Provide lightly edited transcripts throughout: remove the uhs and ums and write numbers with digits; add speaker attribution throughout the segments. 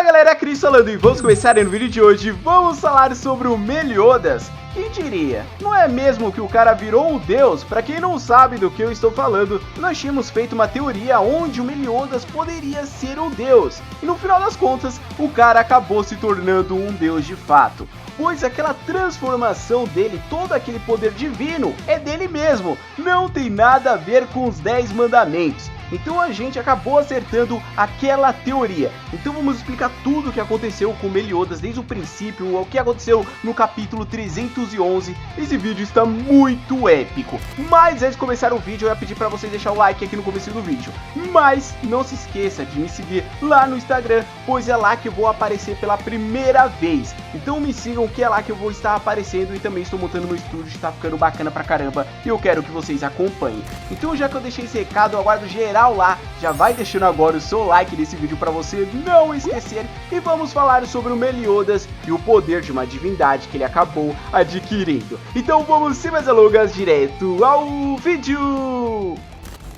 Speaker 1: galera, Cris falando e vamos começar no vídeo de hoje. Vamos falar sobre o Meliodas. Quem diria? Não é mesmo que o cara virou um deus? Pra quem não sabe do que eu estou falando, nós tínhamos feito uma teoria onde o Meliodas poderia ser um deus. E no final das contas, o cara acabou se tornando um deus de fato. Pois aquela transformação dele, todo aquele poder divino, é dele mesmo. Não tem nada a ver com os 10 mandamentos. Então a gente acabou acertando aquela teoria. Então vamos explicar tudo o que aconteceu com Meliodas desde o princípio, o que aconteceu no capítulo 311. Esse vídeo está muito épico. Mas antes de começar o vídeo, eu ia pedir para você deixar o like aqui no começo do vídeo. Mas não se esqueça de me seguir lá no Instagram, pois é lá que eu vou aparecer pela primeira vez. Então me sigam que é lá que eu vou estar aparecendo e também estou montando meu estúdio, está ficando bacana pra caramba e eu quero que vocês acompanhem. Então já que eu deixei esse recado, eu aguardo geral lá, já vai deixando agora o seu like nesse vídeo para você não esquecer e vamos falar sobre o Meliodas e o poder de uma divindade que ele acabou adquirindo. Então vamos sem mais delongas direto ao vídeo!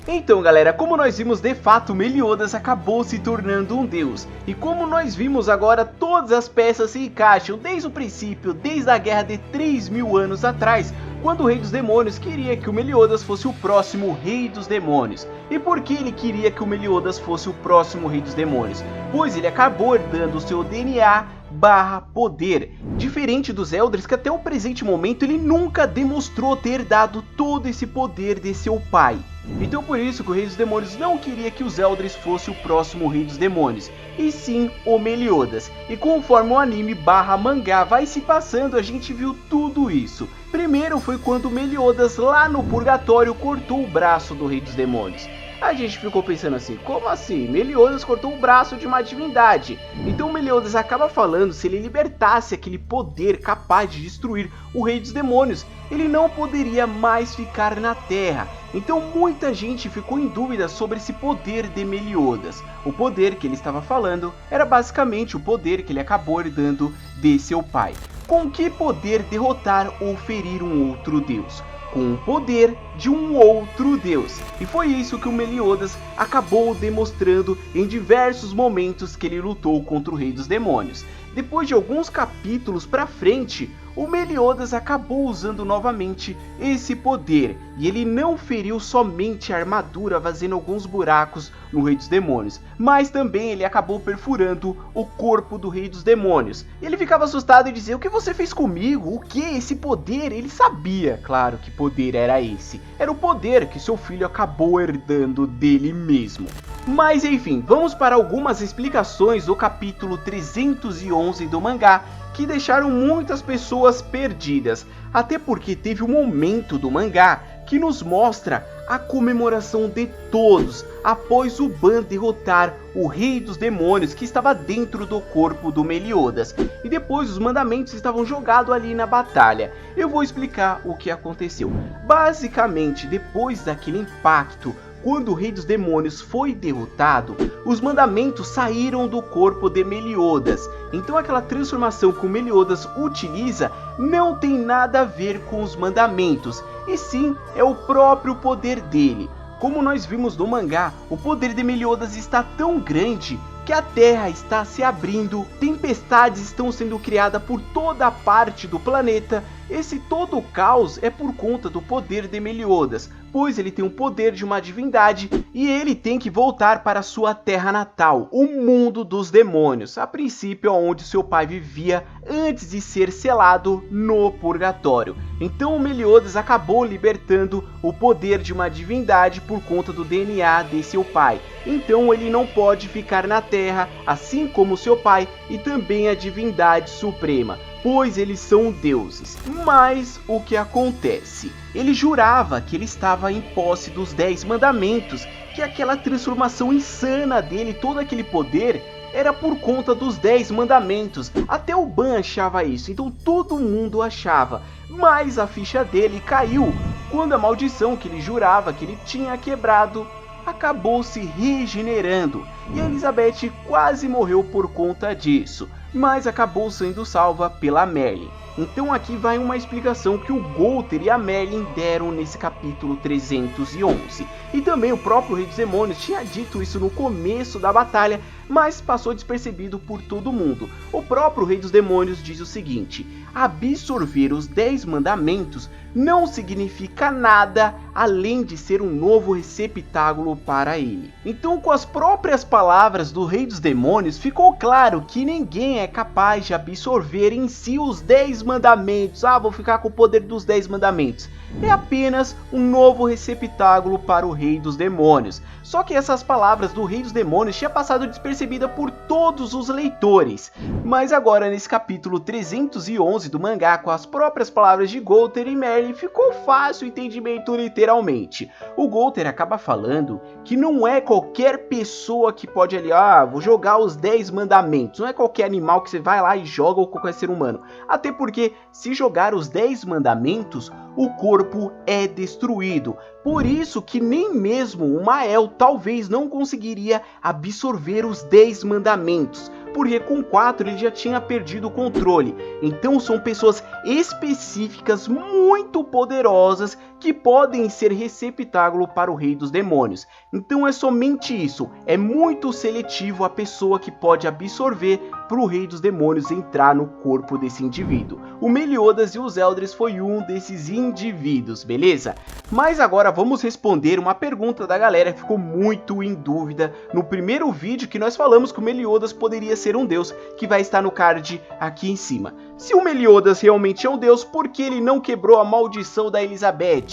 Speaker 1: Então galera, como nós vimos, de fato Meliodas acabou se tornando um deus. E como nós vimos agora, todas as peças se encaixam desde o princípio, desde a guerra de 3.000 anos atrás, quando o Rei dos Demônios queria que o Meliodas fosse o próximo Rei dos Demônios. E por que ele queria que o Meliodas fosse o próximo Rei dos Demônios? Pois ele acabou herdando o seu DNA / poder, diferente dos Eldris, que até o presente momento ele nunca demonstrou ter dado todo esse poder de seu pai. Então por isso que o Rei dos Demônios não queria que os Eldris fosse o próximo Rei dos Demônios, e sim o Meliodas. E conforme o anime / mangá vai se passando, a gente viu tudo isso. Primeiro foi quando Meliodas lá no Purgatório cortou o braço do Rei dos Demônios. A gente ficou pensando assim, como assim? Meliodas cortou o braço de uma divindade. Então Meliodas acaba falando, se ele libertasse aquele poder capaz de destruir o Rei dos Demônios, ele não poderia mais ficar na Terra. Então muita gente ficou em dúvida sobre esse poder de Meliodas. O poder que ele estava falando era basicamente o poder que ele acabou herdando de seu pai. Com que poder derrotar ou ferir um outro deus? Com o poder de um outro deus. E foi isso que o Meliodas acabou demonstrando em diversos momentos que ele lutou contra o Rei dos Demônios. Depois de alguns capítulos pra frente, o Meliodas acabou usando novamente esse poder, e ele não feriu somente a armadura fazendo alguns buracos no Rei dos Demônios, mas também ele acabou perfurando o corpo do Rei dos Demônios. Ele ficava assustado e dizia, o que você fez comigo? O que? Esse poder? Ele sabia, claro, que poder era esse. Era o poder que seu filho acabou herdando dele mesmo. Mas enfim, vamos para algumas explicações do capítulo 311 do mangá, que deixaram muitas pessoas perdidas, até porque teve um momento do mangá que nos mostra a comemoração de todos após o Ban derrotar o Rei dos Demônios que estava dentro do corpo do Meliodas, e depois os mandamentos estavam jogados ali na batalha. Eu vou explicar o que aconteceu. Basicamente, depois daquele impacto, quando o Rei dos Demônios foi derrotado, os mandamentos saíram do corpo de Meliodas. Então aquela transformação que o Meliodas utiliza não tem nada a ver com os mandamentos, e sim é o próprio poder dele. Como nós vimos no mangá, o poder de Meliodas está tão grande que a Terra está se abrindo, tempestades estão sendo criadas por toda a parte do planeta. Esse todo o caos é por conta do poder de Meliodas, pois ele tem o poder de uma divindade e ele tem que voltar para sua terra natal, o mundo dos demônios, a princípio onde seu pai vivia antes de ser selado no purgatório. Então o Meliodas acabou libertando o poder de uma divindade por conta do DNA de seu pai. Então ele não pode ficar na terra, assim como seu pai e também a divindade suprema, pois eles são deuses. Mas o que acontece? Ele jurava que ele estava em posse dos 10 mandamentos, que aquela transformação insana dele, todo aquele poder, era por conta dos 10 mandamentos. Até o Ban achava isso, então todo mundo achava. Mas a ficha dele caiu quando a maldição que ele jurava que ele tinha quebrado acabou se regenerando e a Elizabeth quase morreu por conta disso, mas acabou sendo salva pela Merlin. Então aqui vai uma explicação que o Gunther e a Merlin deram nesse capítulo 311. E também o próprio Rei dos Demônios tinha dito isso no começo da batalha, mas passou despercebido por todo mundo. O próprio Rei dos Demônios diz o seguinte: absorver os 10 mandamentos não significa nada além de ser um novo receptáculo para ele. Então, com as próprias palavras do Rei dos Demônios, ficou claro que ninguém é capaz de absorver em si os 10 mandamentos. Vou ficar com o poder dos 10 mandamentos. É apenas um novo receptáculo para o Rei dos Demônios. Só que essas palavras do Rei dos Demônios tinha passado despercebida por todos os leitores. Mas agora nesse capítulo 311 do mangá, com as próprias palavras de Gunther e Merlin, ficou fácil o entendimento literalmente. O Gunther acaba falando que não é qualquer pessoa que pode ali, vou jogar os 10 mandamentos. Não é qualquer animal que você vai lá e joga, ou qualquer ser humano. Até porque se jogar os 10 mandamentos, o corpo é destruído. Por isso que nem mesmo o Mael talvez não conseguiria absorver os 10 mandamentos, porque com 4 ele já tinha perdido o controle. Então são pessoas específicas muito poderosas que podem ser receptáculo para o Rei dos Demônios. Então é somente isso, é muito seletivo a pessoa que pode absorver para o Rei dos Demônios entrar no corpo desse indivíduo. O Meliodas e os Eldris foi um desses indivíduos, beleza? Mas agora vamos responder uma pergunta da galera que ficou muito em dúvida no primeiro vídeo que nós falamos que o Meliodas poderia ser um deus, que vai estar no card aqui em cima. Se o Meliodas realmente é um deus, por que ele não quebrou a maldição da Elizabeth?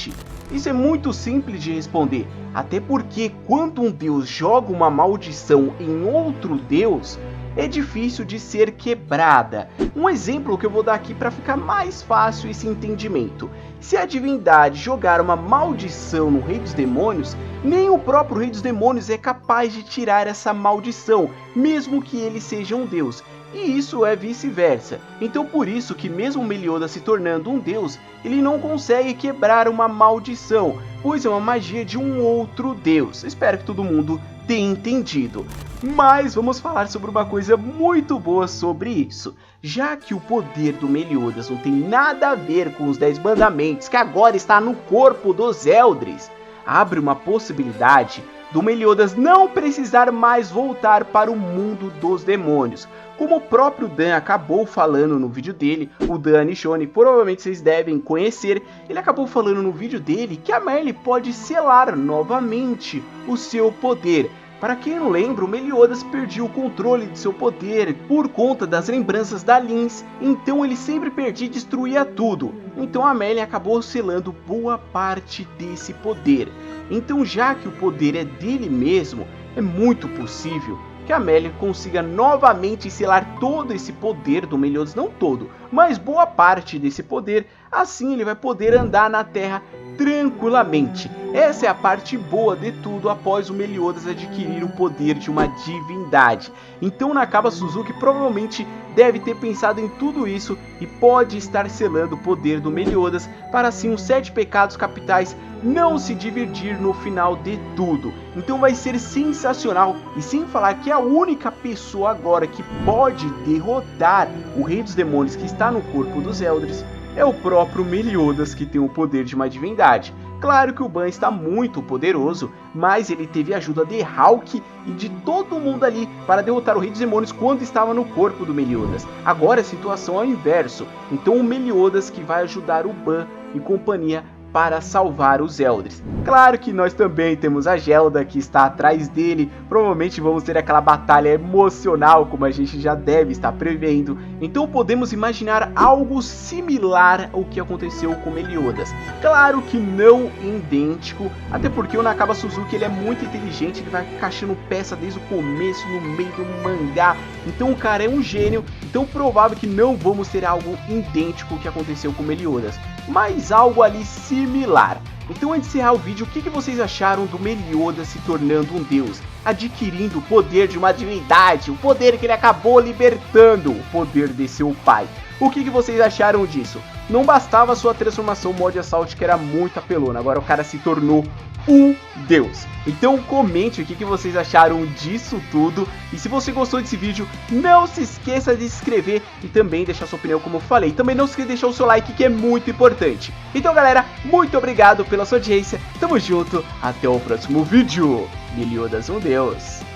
Speaker 1: Isso é muito simples de responder, até porque quando um deus joga uma maldição em outro deus, é difícil de ser quebrada. Um exemplo que eu vou dar aqui para ficar mais fácil esse entendimento: se a divindade jogar uma maldição no Rei dos Demônios, nem o próprio Rei dos Demônios é capaz de tirar essa maldição, mesmo que ele seja um deus. E isso é vice-versa. Então por isso que mesmo Meliodas se tornando um deus, ele não consegue quebrar uma maldição, pois é uma magia de um outro deus. Espero que todo mundo tenha entendido. Mas vamos falar sobre uma coisa muito boa sobre isso. Já que o poder do Meliodas não tem nada a ver com os 10 mandamentos, que agora está no corpo dos Eldris, abre uma possibilidade do Meliodas não precisar mais voltar para o mundo dos demônios. Como o próprio Dan acabou falando no vídeo dele, o Dan Nishoni, provavelmente vocês devem conhecer, ele acabou falando no vídeo dele que a Merlin pode selar novamente o seu poder. Para quem não lembra, o Meliodas perdeu o controle de seu poder por conta das lembranças da Lins, então ele sempre perdia e destruía tudo. Então a Merlin acabou selando boa parte desse poder. Então, já que o poder é dele mesmo, é muito possível que a Merlin consiga novamente selar todo esse poder do Meliodas, não todo, mas boa parte desse poder. Assim ele vai poder andar na Terra tranquilamente. Essa é a parte boa de tudo após o Meliodas adquirir o poder de uma divindade. Então Nakaba Suzuki provavelmente deve ter pensado em tudo isso e pode estar selando o poder do Meliodas para assim os 7 pecados capitais não se dividir no final de tudo. Então vai ser sensacional, e sem falar que a única pessoa agora que pode derrotar o Rei dos Demônios que está no corpo dos Eldris é o próprio Meliodas, que tem o poder de uma divindade. Claro que o Ban está muito poderoso, mas ele teve a ajuda de Hawk e de todo mundo ali para derrotar o Rei dos Demônios quando estava no corpo do Meliodas. Agora a situação é o inverso, então o Meliodas que vai ajudar o Ban e companhia para salvar os Eldris. Claro que nós também temos a Gelda que está atrás dele, provavelmente vamos ter aquela batalha emocional como a gente já deve estar prevendo, então podemos imaginar algo similar ao que aconteceu com Meliodas. Claro que não idêntico, até porque o Nakaba Suzuki ele é muito inteligente, ele vai encaixando peça desde o começo, no meio do mangá, então o cara é um gênio, então provável que não vamos ter algo idêntico ao que aconteceu com Meliodas, mas algo ali similar. Então, antes de encerrar o vídeo, o que vocês acharam do Meliodas se tornando um deus? adquirindo o poder de uma divindade, o poder que ele acabou libertando, o poder de seu pai. O que vocês acharam disso? Não bastava a sua transformação Mod Assault, que era muito apelona, agora o cara se tornou um deus. Então comente o que vocês acharam disso tudo, e se você gostou desse vídeo, não se esqueça de se inscrever e também deixar sua opinião, como eu falei. Também não se esqueça de deixar o seu like, que é muito importante. Então galera, muito obrigado pela sua audiência, tamo junto, até o próximo vídeo. Meliodas um deus.